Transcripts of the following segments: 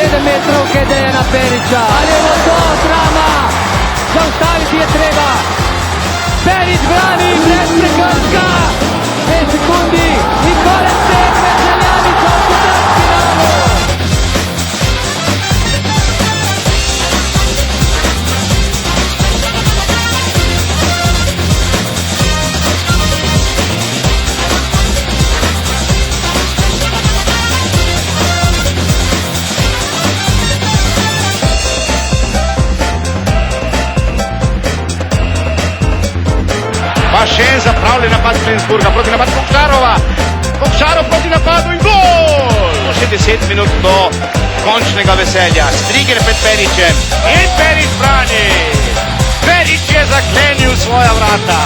7 metrovke Dejana Perića. Ali je to drama, zaustaviti je treba. Perić brani, brez prekrška, 5 sekundi i konec tekme, Celjani so v četrtfinalu. Pa še en zapravljen napad Flensburga proti napadu Kokšarova. Kokšarov proti napadu in gol! Še 10 minut do končnega veselja. Striger pred Perićem in Perić brani. Perić je zaklenil svoja vrata.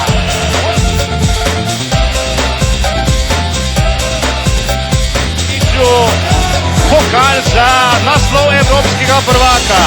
Pokal za naslov evropskega prvaka.